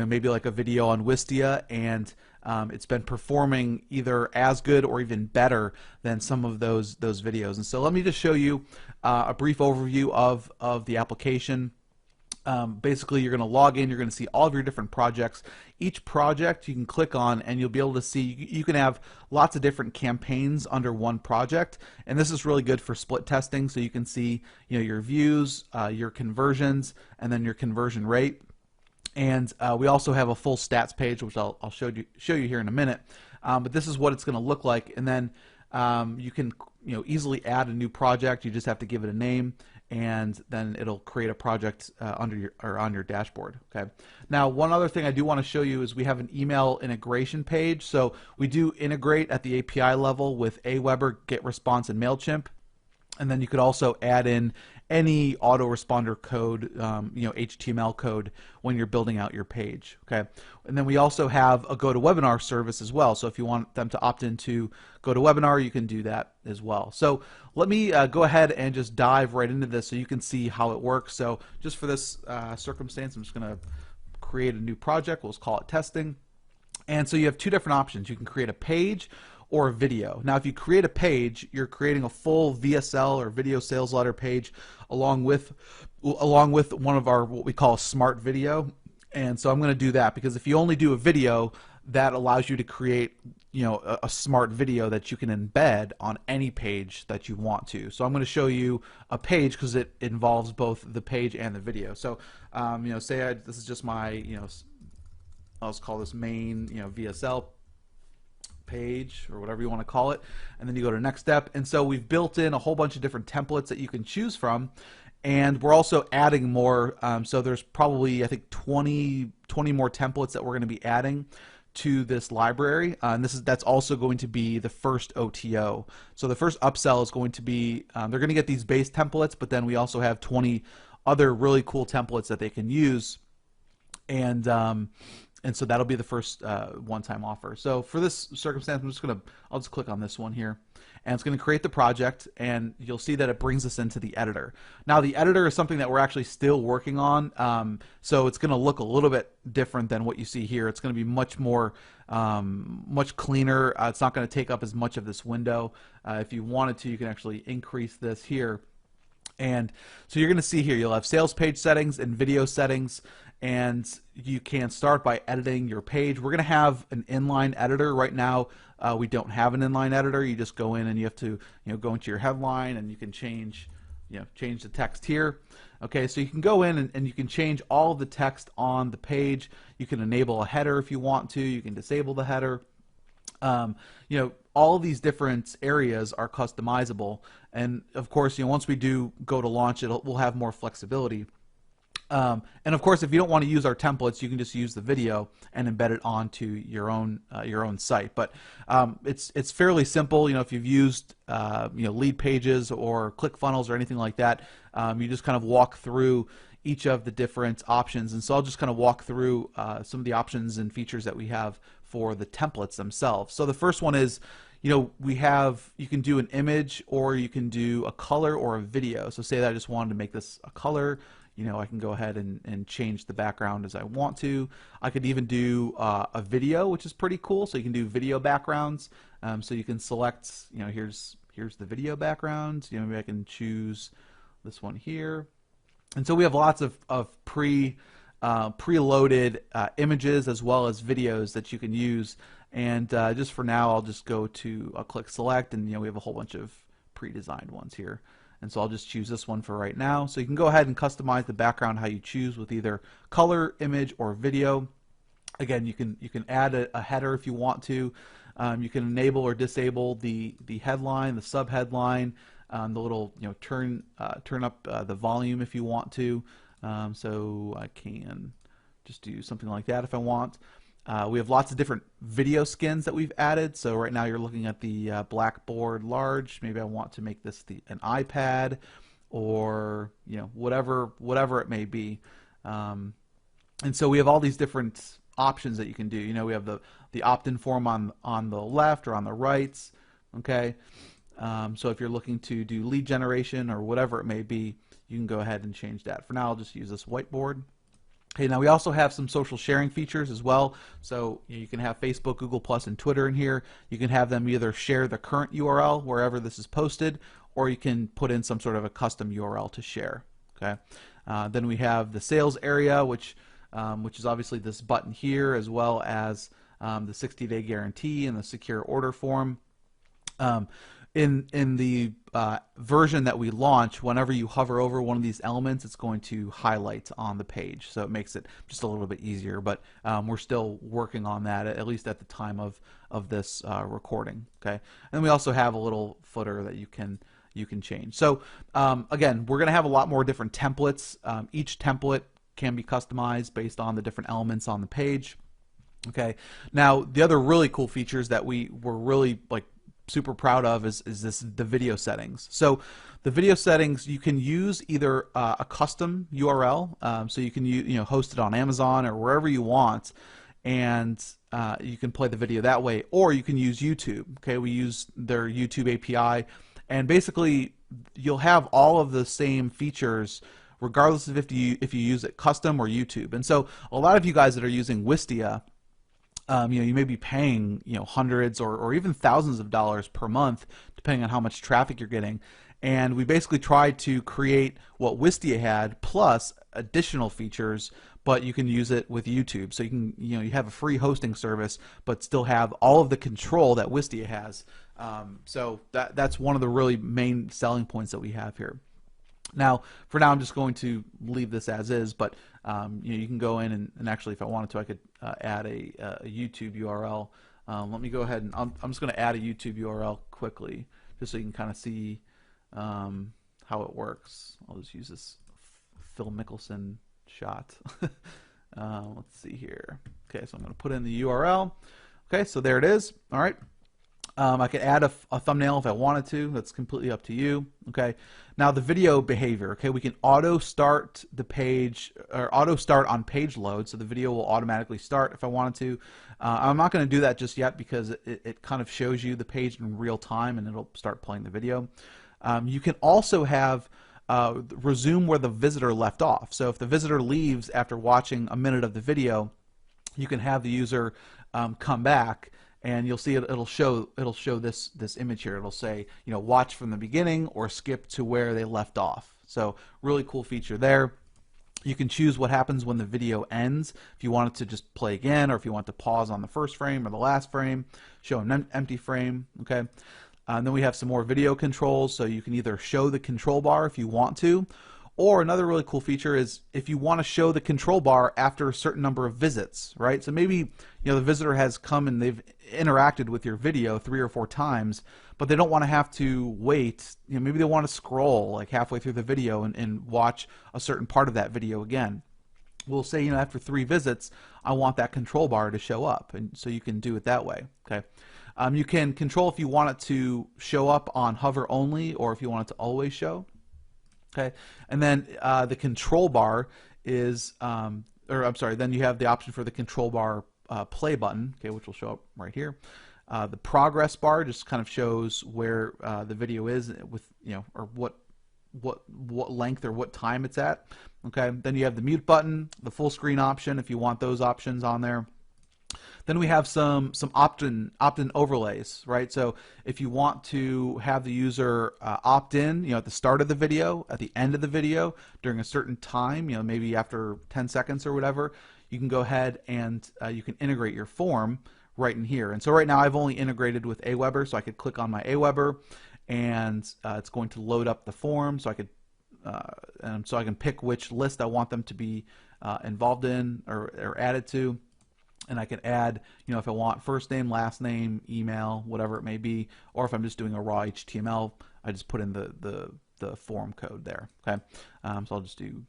maybe like a video on Wistia, and it's been performing either as good or even better than some of those videos. And so let me just show you a brief overview of the application. Basically, you're going to log in, you're going to see all of your different projects. Each project you can click on and you'll be able to see, you can have lots of different campaigns under one project, and this is really good for split testing, so you can see your views, your conversions, and then your conversion rate. And we also have a full stats page, which I'll show you here in a minute. But this is what it's going to look like, and then you can easily add a new project. You just have to give it a name, and then it'll create a project on your dashboard. Okay. Now, one other thing I do want to show you is we have an email integration page. So we do integrate at the API level with Aweber, GetResponse, and Mailchimp. And then you could also add in any autoresponder code, HTML code, when you're building out your page. Okay, and then we also have a GoToWebinar service as well. So if you want them to opt into GoToWebinar, you can do that as well. So let me go ahead and just dive right into this so you can see how it works. So just for this circumstance, I'm just going to create a new project. We'll just call it testing. And so you have two different options. You can create a page or a video. Now, if you create a page, you're creating a full VSL or video sales letter page along with one of our what we call a smart video. And so I'm going to do that because if you only do a video, that allows you to create a smart video that you can embed on any page that you want to. So I'm going to show you a page because it involves both the page and the video. So say this is just my I'll just call this main VSL page or whatever you want to call it, and then you go to next step. And so we've built in a whole bunch of different templates that you can choose from, and we're also adding more. So there's probably, I think, 20 more templates that we're going to be adding to this library, and that's also going to be the first OTO. So the first upsell is going to be they're going to get these base templates, but then we also have 20 other really cool templates that they can use, and so that'll be the first one-time offer. So for this circumstance, I'll just click on this one here, and it's going to create the project, and you'll see that it brings us into the editor. Now, the editor is something that we're actually still working on, so it's going to look a little bit different than what you see here. It's going to be much more, much cleaner. It's not going to take up as much of this window. If you wanted to, you can actually increase this here. And so you're going to see here, you'll have sales page settings and video settings, and you can start by editing your page. We're going to have an inline editor. Right now, we don't have an inline editor. You just go in and you have to go into your headline, and you can change the text here. Okay, so you can go in and you can change all of the text on the page. You can enable a header if you want to. You can disable the header. All of these different areas are customizable, and of course, once we do go to launch it, we'll have more flexibility. And of course, if you don't want to use our templates, you can just use the video and embed it onto your own site. But it's fairly simple. If you've used LeadPages or ClickFunnels or anything like that, you just kind of walk through each of the different options. And so I'll just kind of walk through some of the options and features that we have for the templates themselves. So the first one is, you can do an image, or you can do a color or a video. So say that I just wanted to make this a color, I can go ahead and change the background as I want to. I could even do a video, which is pretty cool. So you can do video backgrounds. So you can select, here's the video background. Maybe I can choose this one here. And so we have lots of preloaded images as well as videos that you can use. And just for now, I'll click select, and we have a whole bunch of pre-designed ones here. And so I'll just choose this one for right now. So you can go ahead and customize the background how you choose with either color, image, or video. Again, you can add a header if you want to. You can enable or disable the headline, the subheadline, the little turn up the volume if you want to. So I can just do something like that if I want. We have lots of different video skins that we've added. So right now you're looking at the Blackboard large. Maybe I want to make this an iPad, or whatever it may be. And so we have all these different options that you can do. We have the opt-in form on the left or on the right. Okay. So if you're looking to do lead generation or whatever it may be, you can go ahead and change that. For now, I'll just use this whiteboard. Okay, now we also have some social sharing features as well. So you can have Facebook, Google Plus, and Twitter in here. You can have them either share the current URL wherever this is posted, or you can put in some sort of a custom URL to share. Okay. Then we have the sales area, which is obviously this button here, as well as the 60-day guarantee and the secure order form. In the version that we launch, whenever you hover over one of these elements, it's going to highlight on the page, so it makes it just a little bit easier. But we're still working on that, at least at the time of this recording. Okay, and we also have a little footer that you can change. So again, we're going to have a lot more different templates. Each template can be customized based on the different elements on the page. Okay, now the other really cool features that we were really super proud of is the video settings. So the video settings, you can use either a custom URL, so you can host it on Amazon or wherever you want, and you can play the video that way, or you can use YouTube. Okay, we use their YouTube API, and basically you'll have all of the same features regardless of if you use it custom or YouTube. And so a lot of you guys that are using Wistia, you may be paying hundreds or even thousands of dollars per month, depending on how much traffic you're getting. And we basically tried to create what Wistia had plus additional features, but you can use it with YouTube. So you can you have a free hosting service, but still have all of the control that Wistia has. So that's one of the really main selling points that we have here. Now, for now, I'm just going to leave this as is, but you can go in and actually, if I wanted to, I could add a YouTube URL. Let me go ahead and I'm just going to add a YouTube URL quickly, just so you can kind of see how it works. I'll just use this Phil Mickelson shot. Let's see here. Okay, so I'm going to put in the URL. Okay, so there it is. All right. I could add a thumbnail if I wanted to. That's completely up to you. Okay. Now the video behavior. Okay, we can auto start the page or auto start on page load, so the video will automatically start if I wanted to. I'm not going to do that just yet because it kind of shows you the page in real time and it'll start playing the video. You can also have resume where the visitor left off. So if the visitor leaves after watching a minute of the video, you can have the user come back. And you'll see it'll show this image here. It'll say watch from the beginning or skip to where they left off. So really cool feature there. You can choose what happens when the video ends. If you want it to just play again, or if you want to pause on the first frame or the last frame, show an empty frame. Okay. And then we have some more video controls. So you can either show the control bar if you want to, or another really cool feature is if you want to show the control bar after a certain number of visits, right? So maybe the visitor has come and they've interacted with your video 3 or 4 times, but they don't want to have to wait. Maybe they want to scroll like halfway through the video and watch a certain part of that video again. We'll say after 3 visits, I want that control bar to show up, and so you can do it that way. Okay. You can control if you want it to show up on hover only or if you want it to always show. Okay, and then the control bar is, then you have the option for the control bar play button, okay, which will show up right here. The progress bar just kind of shows where the video is with, or what length or what time it's at. Okay, then you have the mute button, the full screen option if you want those options on there. Then we have some opt-in overlays, right? So if you want to have the user opt in, at the start of the video, at the end of the video, during a certain time, maybe after 10 seconds or whatever, you can go ahead and you can integrate your form right in here. And so right now I've only integrated with Aweber, so I could click on my Aweber, and it's going to load up the form, so I could so I can pick which list I want them to be involved in or added to. And I can add, if I want first name, last name, email, whatever it may be, or if I'm just doing a raw HTML, I just put in the form code there. Okay, so I'll just do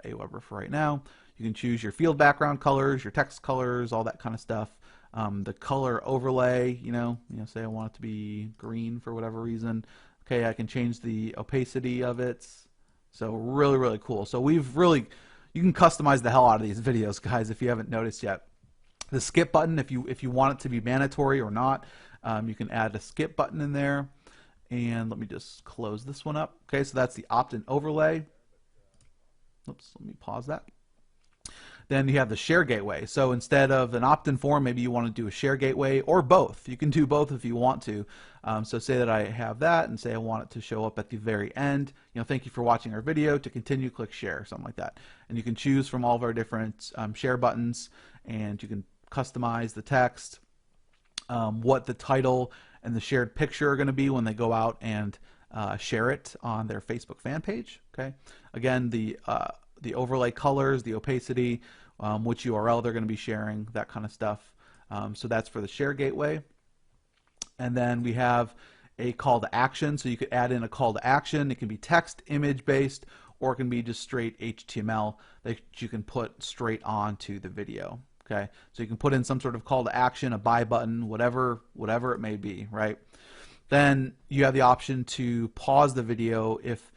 Aweber for right now. You can choose your field background colors, your text colors, all that kind of stuff. The color overlay, say I want it to be green for whatever reason. Okay, I can change the opacity of it. So really, really cool. So you can customize the hell out of these videos, guys, if you haven't noticed yet. The skip button, if you want it to be mandatory or not, you can add a skip button in there. And let me just close this one up. Okay, so that's the opt-in overlay. Oops, let me pause that. Then you have the Share Gateway. So instead of an opt-in form, maybe you want to do a Share Gateway, or both. You can do both if you want to. So say that I have that, and say I want it to show up at the very end. Thank you for watching our video. To continue, click share, something like that. And you can choose from all of our different share buttons, and you can customize the text, what the title and the shared picture are going to be when they go out and share it on their Facebook fan page. Okay. Again, the overlay colors, the opacity, which URL they're going to be sharing, that kind of stuff. So that's for the Share Gateway. And then we have a call to action. So you could add in a call to action. It can be text, image based, or it can be just straight HTML that you can put straight onto the video. Okay, so you can put in some sort of call to action, a buy button, whatever it may be, right? Then you have the option to pause the video if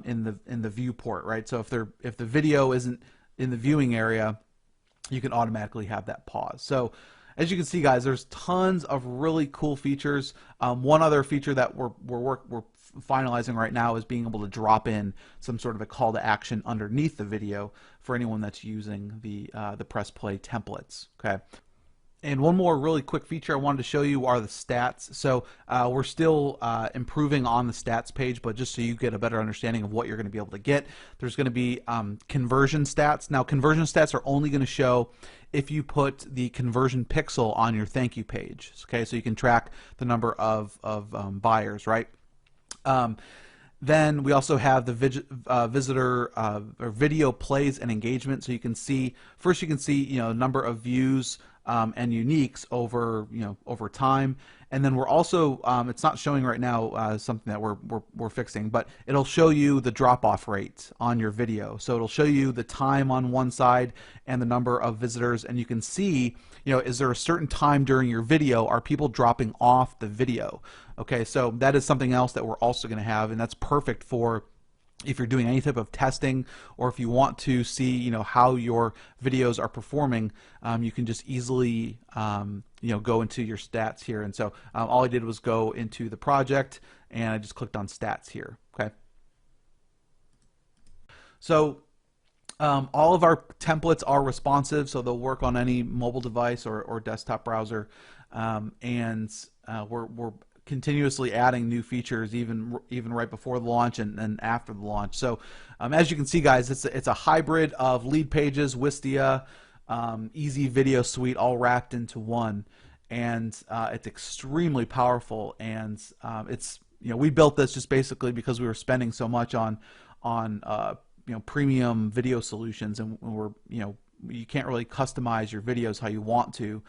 in the viewport, right? So if the video isn't in the viewing area, you can automatically have that pause. So as you can see, guys, there's tons of really cool features. One other feature that we're finalizing right now is being able to drop in some sort of a call to action underneath the video for anyone that's using the PressPlay templates. Okay. And one more really quick feature I wanted to show you are the stats. So we're still improving on the stats page, but just so you get a better understanding of what you're going to be able to get, there's going to be conversion stats. Now, conversion stats are only going to show if you put the conversion pixel on your thank you page. Okay, so you can track the number of buyers, right? Then we also have the visitor or video plays and engagement. So you can see, first you can see number of views and uniques over time, and then we're also it's not showing right now something that we're fixing, but it'll show you the drop-off rate on your video. So it'll show you the time on one side and the number of visitors, and you can see is there a certain time during your video are people dropping off the video. Okay, so that is something else that we're also going to have, and that's perfect for if you're doing any type of testing, or if you want to see how your videos are performing. You can just easily go into your stats here. And so all I did was go into the project and I just clicked on stats here. Okay, so all of our templates are responsive, so they'll work on any mobile device or desktop browser, and we're continuously adding new features even right before the launch and after the launch. So as you can see, guys, it's a hybrid of LeadPages, Wistia, Easy Video Suite, all wrapped into one, and it's extremely powerful. And it's we built this just basically because we were spending so much on premium video solutions, and you can't really customize your videos how you want to.